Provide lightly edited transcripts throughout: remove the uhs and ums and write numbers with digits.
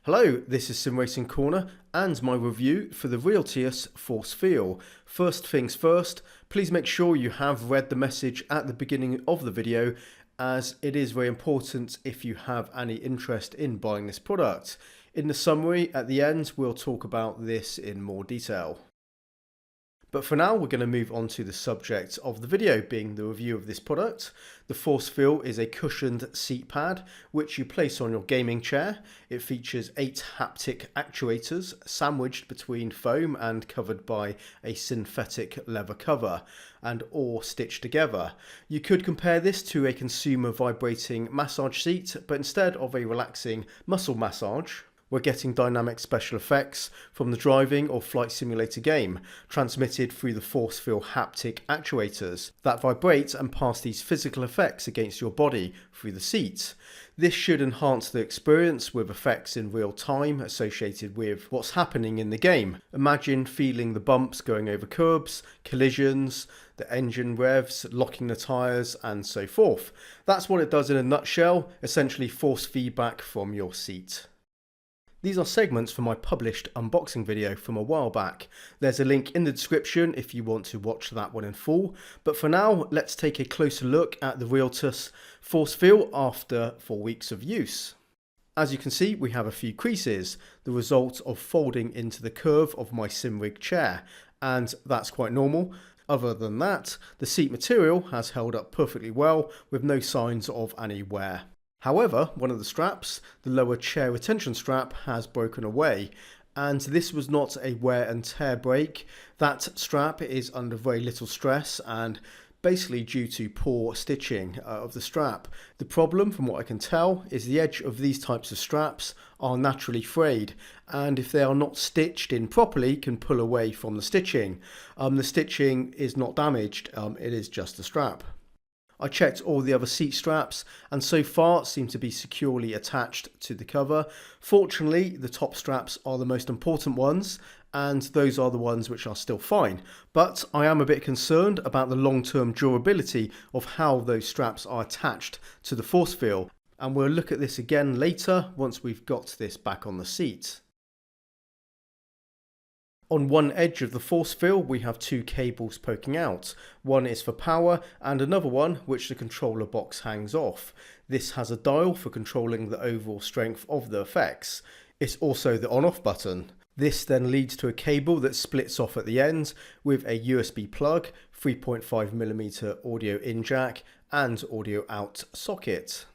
Hello, this is Simracing Corner and my review for the Realteus ForceFeel. First things first, please make sure you have read the message at the beginning of the video, as it is very important if you have any interest in buying this product. In the summary at the end, we'll talk about this in more detail. But for now, we're going to move on to the subject of the video, being the review of this product. The ForceFeel is a cushioned seat pad which you place on your gaming chair. It features 8 haptic actuators sandwiched between foam and covered by a synthetic leather cover, and all stitched together. You could compare this to a consumer vibrating massage seat, but instead of a relaxing muscle massage, we're getting dynamic special effects from the driving or flight simulator game, transmitted through the ForceFeel haptic actuators that vibrate and pass these physical effects against your body through the seat. This should enhance the experience with effects in real time associated with what's happening in the game. Imagine feeling the bumps going over curbs, collisions, the engine revs, locking the tyres, and so forth. That's what it does in a nutshell, essentially force feedback from your seat. These are segments from my published unboxing video from a while back. There's a link in the description if you want to watch that one in full. But for now, let's take a closer look at the Realteus ForceFeel after 4 weeks of use. As you can see, we have a few creases, the result of folding into the curve of my Simrig chair, and that's quite normal. Other than that, the seat material has held up perfectly well with no signs of any wear. However, one of the straps, the lower chair retention strap, has broken away, and this was not a wear and tear break. That strap is under very little stress and basically due to poor stitching of the strap. The problem, from what I can tell, is the edge of these types of straps are naturally frayed, and if they are not stitched in properly, can pull away from the stitching. The stitching is not damaged, it is just the strap. I checked all the other seat straps and so far seem to be securely attached to the cover. Fortunately, the top straps are the most important ones, and those are the ones which are still fine. But I am a bit concerned about the long-term durability of how those straps are attached to the ForceFeel, and we'll look at this again later once we've got this back on the seat. On one edge of the ForceFeel we have 2 cables poking out. One is for power and another one which the controller box hangs off. This has a dial for controlling the overall strength of the effects. It's also the on-off button. This then leads to a cable that splits off at the end with a USB plug, 3.5mm audio in jack and audio out socket.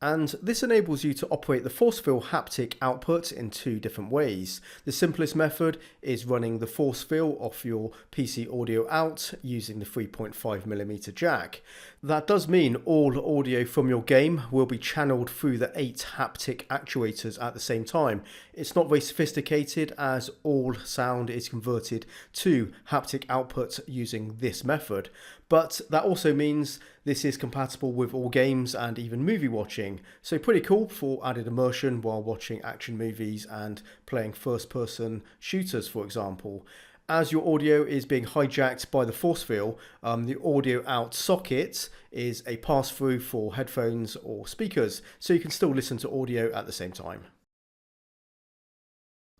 And this enables you to operate the ForceFeel haptic output in 2 different ways. The simplest method is running the ForceFeel off your PC audio out using the 3.5mm jack. That does mean all audio from your game will be channeled through the 8 haptic actuators at the same time. It's not very sophisticated, as all sound is converted to haptic output using this method. But that also means this is compatible with all games and even movie watching. So pretty cool for added immersion while watching action movies and playing first-person shooters, for example. As your audio is being hijacked by the ForceFeel, the audio out socket is a pass-through for headphones or speakers, so you can still listen to audio at the same time.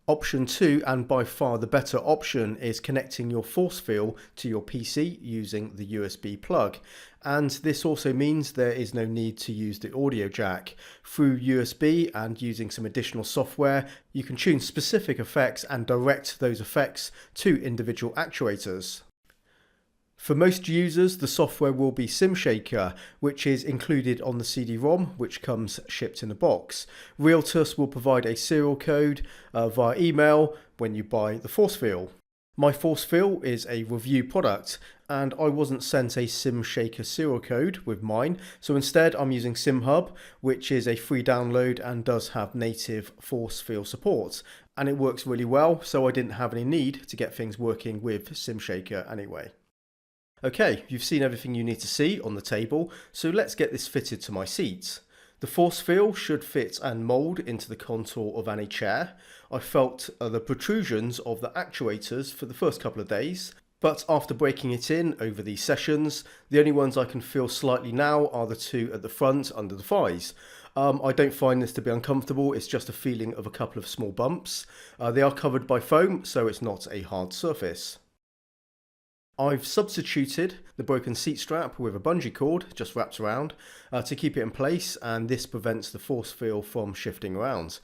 Option 2, and by far the better option, is connecting your ForceFeel to your PC using the USB plug. And this also means there is no need to use the audio jack. Through USB and using some additional software, you can tune specific effects and direct those effects to individual actuators. For most users, the software will be SimShaker, which is included on the CD-ROM, which comes shipped in a box. Realteus will provide a serial code via email when you buy the ForceFeel. My ForceFeel is a review product, and I wasn't sent a SimShaker serial code with mine, so instead I'm using SimHub, which is a free download and does have native ForceFeel support. And it works really well, so I didn't have any need to get things working with SimShaker anyway. Okay, you've seen everything you need to see on the table, so let's get this fitted to my seat. The ForceFeel should fit and mould into the contour of any chair. I felt the protrusions of the actuators for the first couple of days, but after breaking it in over these sessions, the only ones I can feel slightly now are the 2 at the front under the thighs. I don't find this to be uncomfortable, it's just a feeling of a couple of small bumps. They are covered by foam, so it's not a hard surface. I've substituted the broken seat strap with a bungee cord, just wraps around, to keep it in place, and this prevents the ForceFeel from shifting around.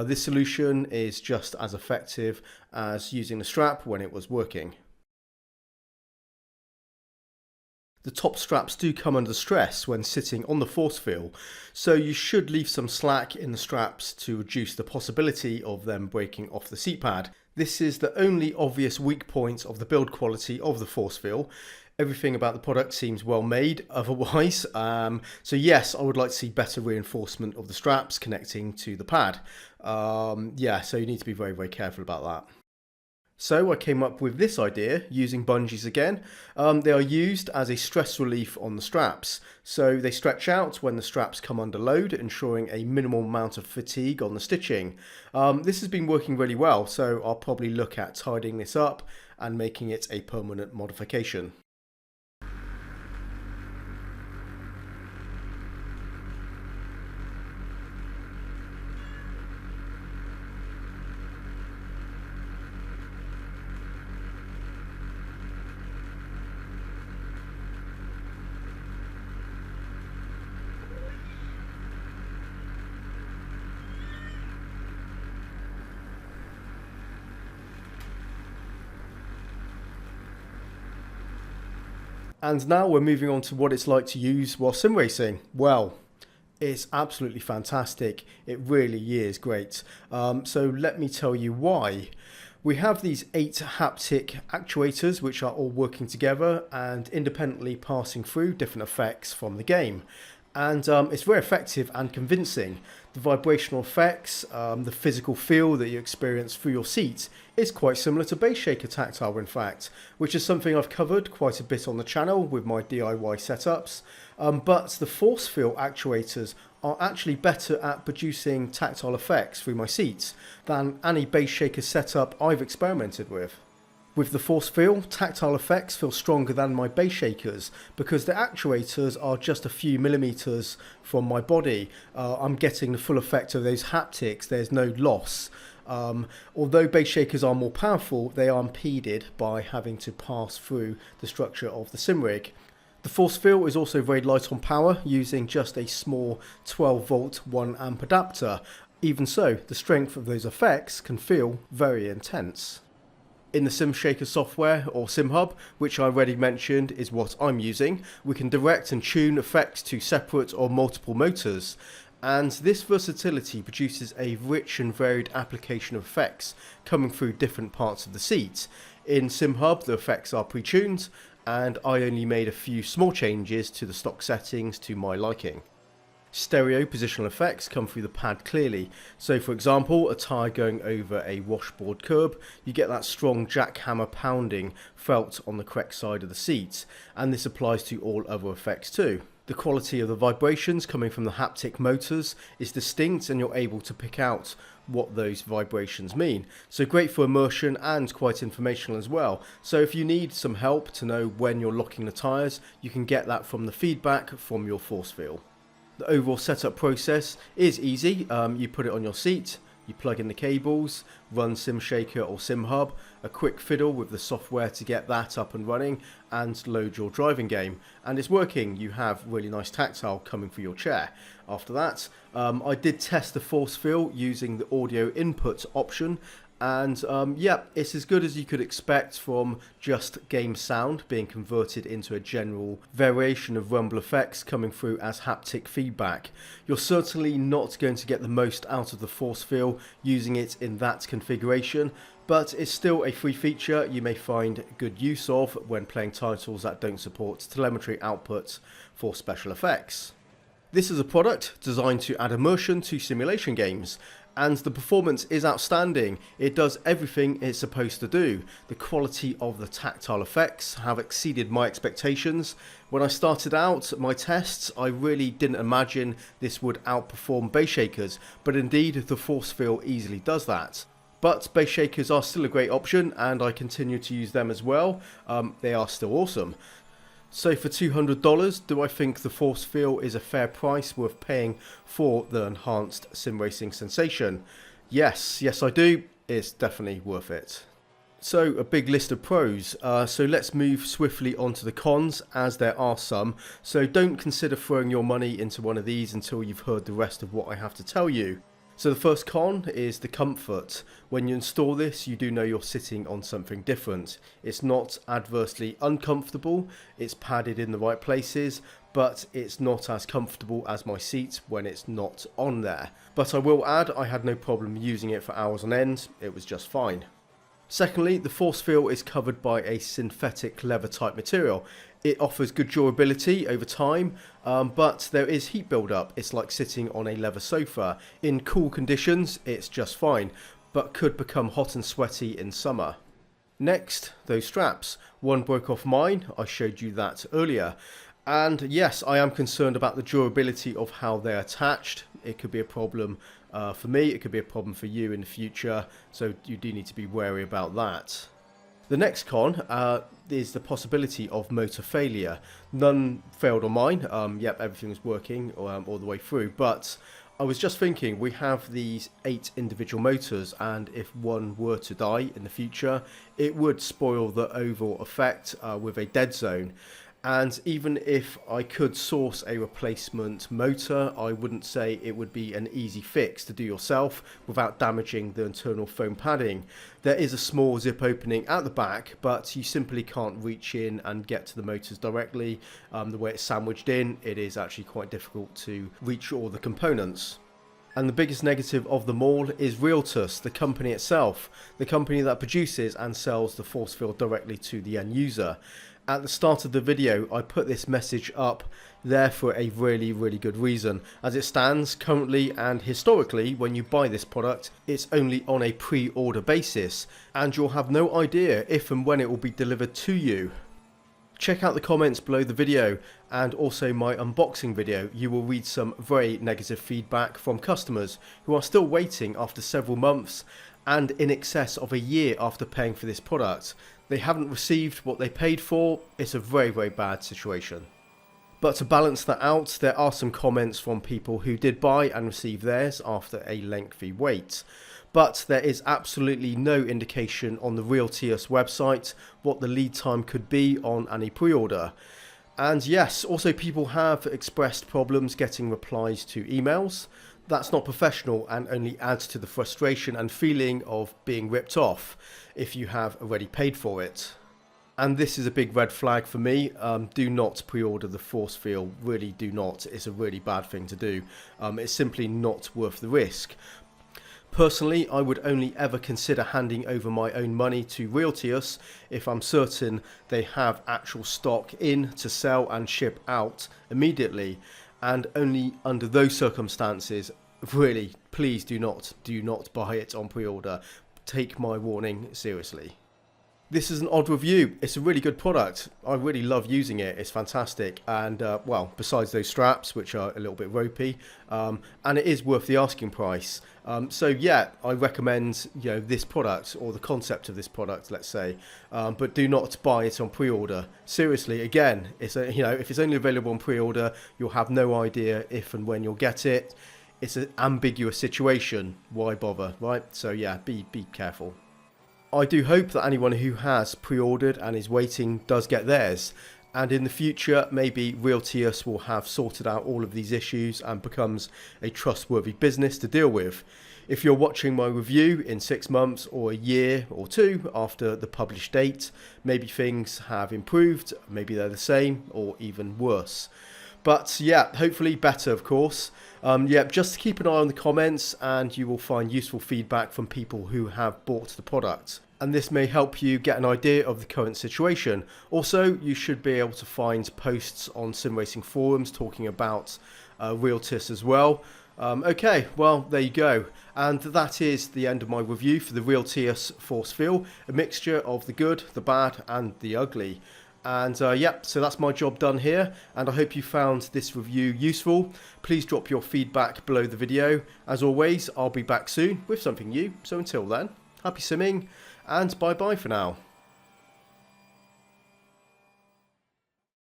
This solution is just as effective as using the strap when it was working. The top straps do come under stress when sitting on the ForceFeel, so you should leave some slack in the straps to reduce the possibility of them breaking off the seat pad. This is the only obvious weak point of the build quality of the ForceFeel. Everything about the product seems well made otherwise, so yes, I would like to see better reinforcement of the straps connecting to the pad. Yeah, so you need to be very, very careful about that. So I came up with this idea using bungees again. They are used as a stress relief on the straps. So they stretch out when the straps come under load, ensuring a minimal amount of fatigue on the stitching. This has been working really well, so I'll probably look at tidying this up and making it a permanent modification. And now we're moving on to what it's like to use while sim racing. Well, it's absolutely fantastic. It really is great. So let me tell you why. We have these 8 haptic actuators which are all working together and independently passing through different effects from the game. And it's very effective and convincing. The vibrational effects, the physical feel that you experience through your seat is quite similar to Bass Shaker Tactile, in fact, which is something I've covered quite a bit on the channel with my DIY setups. But the ForceFeel actuators are actually better at producing tactile effects through my seats than any Bass Shaker setup I've experimented with. With the ForceFeel, tactile effects feel stronger than my Bass Shakers because the actuators are just a few millimeters from my body. I'm getting the full effect of those haptics, there's no loss. Although Bass Shakers are more powerful, they are impeded by having to pass through the structure of the sim rig. The ForceFeel is also very light on power, using just a small 12 volt 1 amp adapter. Even so, the strength of those effects can feel very intense. In the SimShaker software, or SimHub, which I already mentioned is what I'm using, we can direct and tune effects to separate or multiple motors, and this versatility produces a rich and varied application of effects coming through different parts of the seat. In SimHub, the effects are pre-tuned, and I only made a few small changes to the stock settings to my liking. Stereo positional effects come through the pad clearly. So for example, a tyre going over a washboard curb, you get that strong jackhammer pounding felt on the correct side of the seat, and this applies to all other effects too. The quality of the vibrations coming from the haptic motors is distinct and you're able to pick out what those vibrations mean. So great for immersion and quite informational as well. So if you need some help to know when you're locking the tyres, you can get that from the feedback from your ForceFeel. The overall setup process is easy. You put it on your seat, you plug in the cables, run SimShaker or SimHub, a quick fiddle with the software to get that up and running, and load your driving game. And it's working. You have really nice tactile coming for your chair. After that, I did test the ForceFeel using the audio input option, and yeah, it's as good as you could expect from just game sound being converted into a general variation of rumble effects coming through as haptic feedback. You're certainly not going to get the most out of the ForceFeel using it in that configuration, but it's still a free feature you may find good use of when playing titles that don't support telemetry output for special effects. This is a product designed to add immersion to simulation games, and the performance is outstanding. It does everything it's supposed to do. The quality of the tactile effects have exceeded my expectations. When I started out my tests, I really didn't imagine this would outperform Bass Shakers, but indeed the ForceFeel easily does that. But Bass Shakers are still a great option and I continue to use them as well. They are still awesome. So for $200, do I think the ForceFeel is a fair price worth paying for the enhanced sim racing sensation? Yes, I do. It's definitely worth it. So a big list of pros, so let's move swiftly on to the cons, as there are some. So don't consider throwing your money into one of these until you've heard the rest of what I have to tell you. So the first con is the comfort. When you install this, you do know you're sitting on something different. It's not adversely uncomfortable, it's padded in the right places, but it's not as comfortable as my seat when it's not on there. But I will add, I had no problem using it for hours on end, it was just fine. Secondly, the ForceFeel is covered by a synthetic leather type material. It offers good durability over time, but there is heat build-up. It's like sitting on a leather sofa. In cool conditions, it's just fine, but could become hot and sweaty in summer. Next, those straps. One broke off mine, I showed you that earlier. And yes, I am concerned about the durability of how they're attached. It could be a problem for me, it could be a problem for you in the future, so you do need to be wary about that. The next con is the possibility of motor failure. None failed on mine, yep, everything was working all the way through, but I was just thinking, we have these 8 individual motors, and if one were to die in the future, it would spoil the overall effect with a dead zone. And even if I could source a replacement motor, I wouldn't say it would be an easy fix to do yourself without damaging the internal foam padding. There is a small zip opening at the back, but you simply can't reach in and get to the motors directly. The way it's sandwiched in, it is actually quite difficult to reach all the components. And the biggest negative of them all is Realteus, the company itself, the company that produces and sells the ForceFeel directly to the end user. At the start of the video, I put this message up there for a really good reason. As it stands currently and historically, when you buy this product, it's only on a pre-order basis, and you'll have no idea if and when it will be delivered to you. Check out the comments below the video and also my unboxing video. You will read some very negative feedback from customers who are still waiting after several months and in excess of a year after paying for this product. They haven't received what they paid for. It's a very bad situation. But to balance that out, there are some comments from people who did buy and receive theirs after a lengthy wait. But there is absolutely no indication on the Realteus website what the lead time could be on any pre-order. And yes, also people have expressed problems getting replies to emails. That's not professional and only adds to the frustration and feeling of being ripped off if you have already paid for it. And this is a big red flag for me. Do not pre-order the ForceFeel, really do not. It's a really bad thing to do. It's simply not worth the risk. Personally, I would only ever consider handing over my own money to Realteus if I'm certain they have actual stock in to sell and ship out immediately. And only under those circumstances, really, please do not buy it on pre-order. Take my warning seriously. This is an odd review. It's a really good product. I really love using it. It's fantastic. And well, besides those straps, which are a little bit ropey, and it is worth the asking price. So yeah, I recommend this product, or the concept of this product, let's say, but do not buy it on pre-order. Seriously, again, it's if it's only available on pre-order, you'll have no idea if and when you'll get it. It's an ambiguous situation. Why bother, right? So yeah, be careful. I do hope that anyone who has pre-ordered and is waiting does get theirs, and in the future maybe Realteus will have sorted out all of these issues and becomes a trustworthy business to deal with. If you're watching my review in 6 months or a year or 2 after the published date, maybe things have improved, maybe they're the same or even worse. But yeah, hopefully better, of course. Yeah, just keep an eye on the comments and you will find useful feedback from people who have bought the product. And this may help you get an idea of the current situation. Also, you should be able to find posts on sim racing forums talking about Realteus as well. Okay, well, there you go. And that is the end of my review for the Realteus ForceFeel, a mixture of the good, the bad and the ugly. And yep, so that's my job done here, and I hope you found this review useful. Please drop your feedback below the video. As always, I'll be back soon with something new, so until then, happy simming and bye bye for now.